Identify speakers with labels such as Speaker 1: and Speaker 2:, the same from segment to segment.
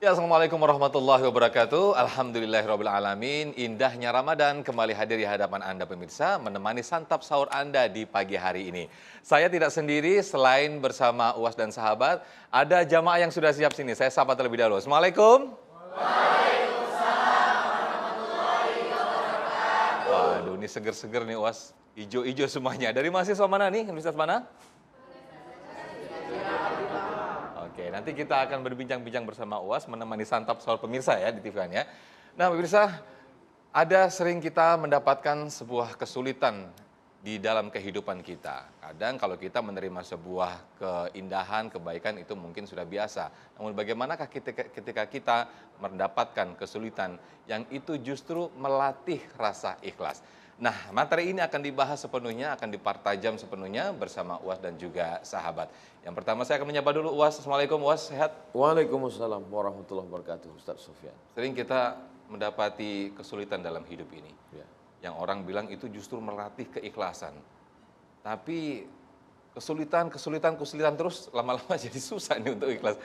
Speaker 1: Ya, Assalamualaikum warahmatullahi wabarakatuh. Alhamdulillahirrabbilalamin. Indahnya Ramadan kembali hadir di hadapan Anda pemirsa, menemani santap sahur Anda di pagi hari ini. Saya tidak sendiri, selain bersama Uwas dan sahabat, ada jamaah yang sudah siap sini. Saya sapa terlebih dahulu. Assalamualaikum. Waduh, ini seger-seger nih Uwas. Ijo-ijo semuanya. Dari mahasiswa mana nih? Universitas mana? Oke, nanti kita akan berbincang-bincang bersama Uwas menemani santap sahur pemirsa ya di TV One ya. Nah, pemirsa, ada sering kita mendapatkan sebuah kesulitan di dalam kehidupan kita. Kadang kalau kita menerima sebuah keindahan, kebaikan itu mungkin sudah biasa. Namun bagaimanakah ketika kita mendapatkan kesulitan yang itu justru melatih rasa ikhlas. Nah, materi ini akan dibahas sepenuhnya, akan dipertajam sepenuhnya bersama Uwas dan juga sahabat. Yang pertama saya akan menyapa dulu Uwas. Assalamualaikum Uwas, sehat?
Speaker 2: Waalaikumsalam warahmatullahi wabarakatuh, Ustaz Sofyan.
Speaker 1: Sering kita mendapati kesulitan dalam hidup ini.
Speaker 2: Ya.
Speaker 1: Yang orang bilang itu justru melatih keikhlasan. Tapi kesulitan terus lama-lama jadi susah nih untuk ikhlas.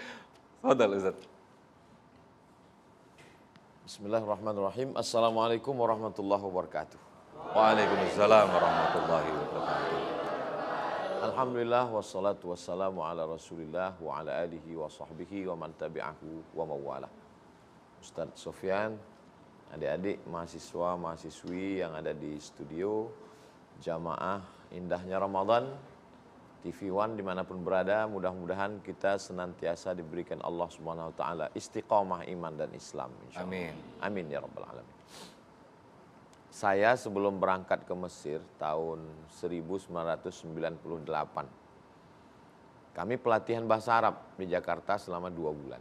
Speaker 1: Fadhal Ustaz.
Speaker 2: Bismillahirrahmanirrahim. Assalamualaikum warahmatullahi wabarakatuh.
Speaker 1: Waalaikumsalam warahmatullahi wabarakatuh.
Speaker 2: Alhamdulillah wassalatu wassalamu ala Rasulillah wa ala alihi wa sahbihi wa man tabi'ahu wa mawala. Ustaz Sofyan, adik-adik mahasiswa mahasiswi yang ada di studio, jamaah indahnya Ramadan, TV One dimanapun berada, mudah-mudahan kita senantiasa diberikan Allah Subhanahu Wa Taala istiqamah iman dan Islam. Insyaallah.
Speaker 1: Amin.
Speaker 2: Amin ya rabbal alamin. Saya sebelum berangkat ke Mesir tahun 1998, kami pelatihan bahasa Arab di Jakarta selama 2 bulan.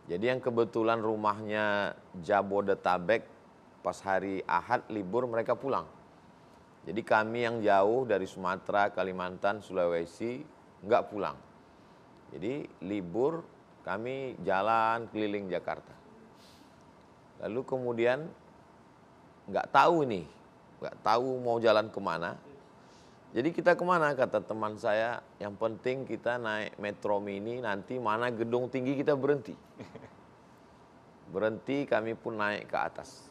Speaker 2: Jadi yang kebetulan rumahnya Jabodetabek, pas hari Ahad libur mereka pulang. Jadi kami yang jauh dari Sumatera, Kalimantan, Sulawesi nggak pulang. Jadi libur kami jalan keliling Jakarta. Lalu kemudian nggak tahu mau jalan kemana. Jadi kita kemana, kata teman saya, yang penting kita naik Metro Mini, nanti mana gedung tinggi kita berhenti. Berhenti, kami pun naik ke atas.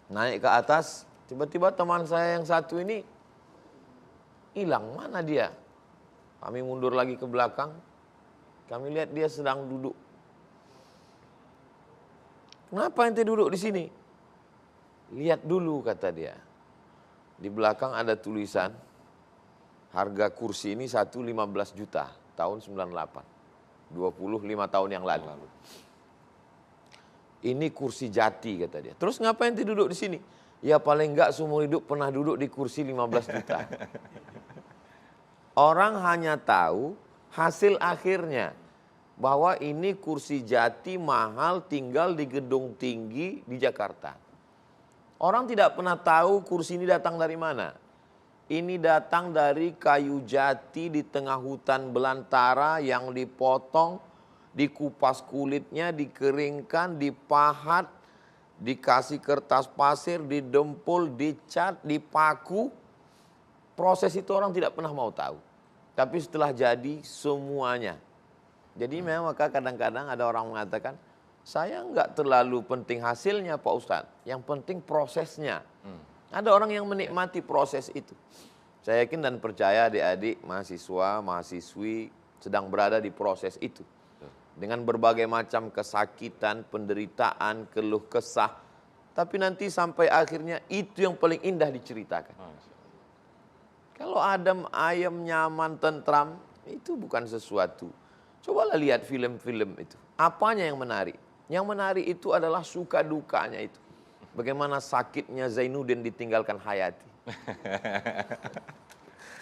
Speaker 2: Naik ke atas, tiba-tiba teman saya yang satu ini hilang, mana dia? Kami mundur lagi ke belakang, kami lihat dia sedang duduk. Kenapa ente duduk di sini? Lihat dulu, kata dia. Di belakang ada tulisan, harga kursi ini 15 juta, tahun 98. 25 tahun yang lalu. Ini kursi jati, kata dia. Terus ngapain ente duduk di sini? Ya paling enggak seumur hidup pernah duduk di kursi 15 juta. Orang hanya tahu hasil akhirnya. Bahwa ini kursi jati mahal tinggal di gedung tinggi di Jakarta. Orang tidak pernah tahu kursi ini datang dari mana. Ini datang dari kayu jati di tengah hutan belantara yang dipotong, dikupas kulitnya, dikeringkan, dipahat, dikasih kertas pasir, didempul, dicat, dipaku. Proses itu orang tidak pernah mau tahu. Tapi setelah jadi semuanya. Jadi memang maka kadang-kadang ada orang mengatakan, saya enggak terlalu penting hasilnya Pak Ustadz, yang penting prosesnya. Ada orang yang menikmati proses itu. Saya yakin dan percaya adik-adik, mahasiswa, mahasiswi sedang berada di proses itu. Dengan berbagai macam kesakitan, penderitaan, keluh kesah. Tapi nanti sampai akhirnya itu yang paling indah diceritakan. Kalau adem, ayem, nyaman, tentram, itu bukan sesuatu. Cobalah lihat film-film itu. Apanya yang menarik? Yang menarik itu adalah suka dukanya itu. Bagaimana sakitnya Zainuddin ditinggalkan Hayati.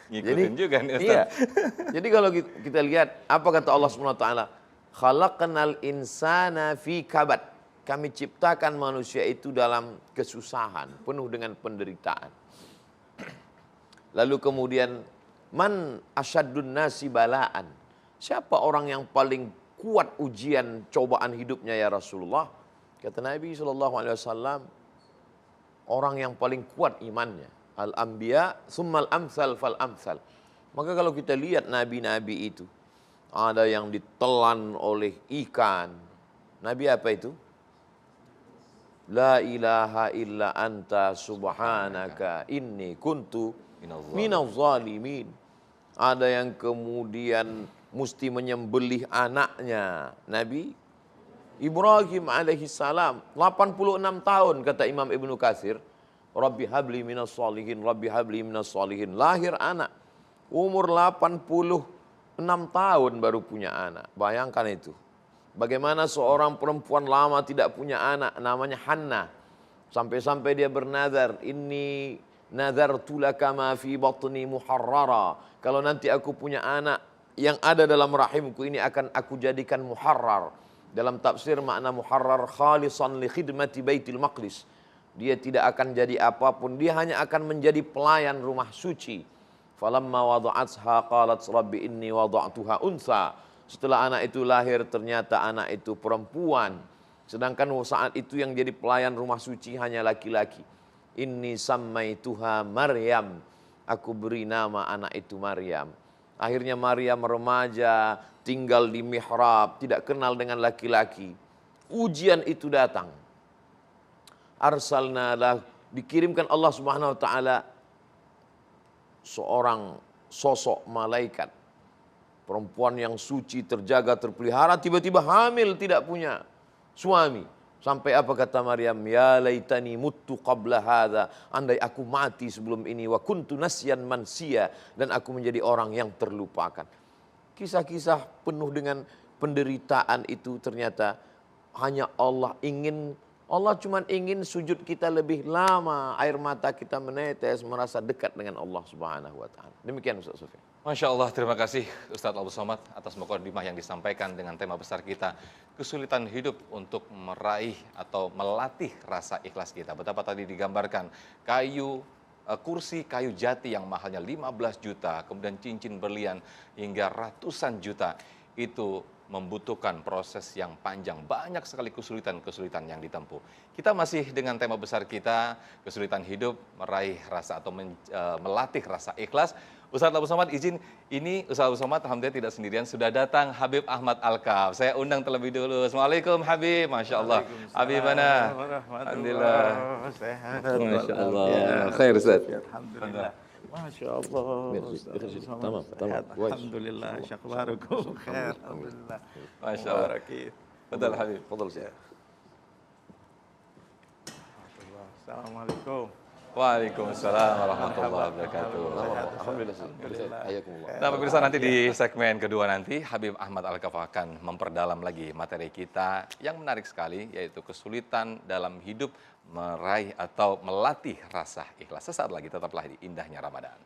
Speaker 1: Ngikutin juga nih Ustaz.
Speaker 2: Iya. Jadi kalau kita lihat apa kata Allah SWT, khalaqnal insana fi kabad. Kami ciptakan manusia itu dalam kesusahan, penuh dengan penderitaan. Lalu kemudian man asyaddun nasi balaan. Siapa orang yang paling kuat ujian cobaan hidupnya ya Rasulullah? Kata Nabi SAW, orang yang paling kuat imannya. Al-anbiya summal amsal fal amsal. Maka kalau kita lihat nabi-nabi itu, ada yang ditelan oleh ikan. Nabi apa itu? La ilaha illa anta subhanaka inni kuntu minaz zalimin. Ada yang kemudian mesti menyembelih anaknya. Nabi Ibrahim alaihi salam 86 tahun kata Imam Ibnu Katsir. Rabbi habli minas solihin, Rabbi habli minas solihin. Lahir anak. Umur 86 tahun baru punya anak. Bayangkan itu. Bagaimana seorang perempuan lama tidak punya anak, namanya Hannah. Sampai-sampai dia bernazar, inni nazartu laka ma fi batni muharrara. Kalau nanti aku punya anak, yang ada dalam rahimku ini akan aku jadikan muharrar. Dalam tafsir makna muharrar khalisan li khidmati baitil maqdis. Dia tidak akan jadi apapun, dia hanya akan menjadi pelayan rumah suci. Falamma wada'atha qalat rabbi inni wada'tuha unsa. Setelah anak itu lahir ternyata anak itu perempuan. Sedangkan saat itu yang jadi pelayan rumah suci hanya laki-laki. Inni sammaituha Maryam. Aku beri nama anak itu Maryam. Akhirnya Maryam remaja, tinggal di mihrab, tidak kenal dengan laki-laki. Ujian itu datang. Arsalna lah, dikirimkan Allah Subhanahu wa taala seorang sosok malaikat. Perempuan yang suci, terjaga, terpelihara, tiba-tiba hamil, tidak punya suami. Sampai apa kata Maryam? Ya laitani muttu qabla hadza. Andai aku mati sebelum ini. Wa kuntu nasyan mansiya. Dan aku menjadi orang yang terlupakan. Kisah-kisah penuh dengan penderitaan itu ternyata hanya Allah cuma ingin sujud kita lebih lama. Air mata kita menetes, merasa dekat dengan Allah Subhanahu wa taala. Demikian Ustaz Sufyan.
Speaker 1: Masya Allah, terima kasih Ustadz Abdul Somad atas mukadimah yang disampaikan dengan tema besar kita, kesulitan hidup untuk meraih atau melatih rasa ikhlas kita. Betapa tadi digambarkan kursi kayu jati yang mahalnya 15 juta, kemudian cincin berlian hingga ratusan juta, itu membutuhkan proses yang panjang, banyak sekali kesulitan-kesulitan yang ditempuh. Kita masih dengan tema besar kita, kesulitan hidup, meraih rasa atau melatih rasa ikhlas. Ustadz Abdul Somad izin, ini Ustadz Abdul Somad alhamdulillah tidak sendirian, sudah datang Habib Ahmad Al-Kaf. Saya undang terlebih dulu. Assalamualaikum Habib, Masya Allah. Habib mana? Alhamdulillah. Masya Allah. Khair Ustaz.
Speaker 3: Alhamdulillah. Masya Allah. Alhamdulillah. Syakbarukum. Khair. Alhamdulillah.
Speaker 1: Masya Allah. Betul Habib.
Speaker 2: Fadhal Syekh.
Speaker 3: Assalamualaikum.
Speaker 1: Waalaikumsalam warahmatullahi wabarakatuh.
Speaker 2: Alhamdulillah.
Speaker 1: Nah pemirsa, nanti di segmen kedua nanti Habib Ahmad Al-Kaf akan memperdalam lagi materi kita yang menarik sekali, yaitu kesulitan dalam hidup meraih atau melatih rasa ikhlas. Sesaat lagi tetaplah di Indahnya Ramadan.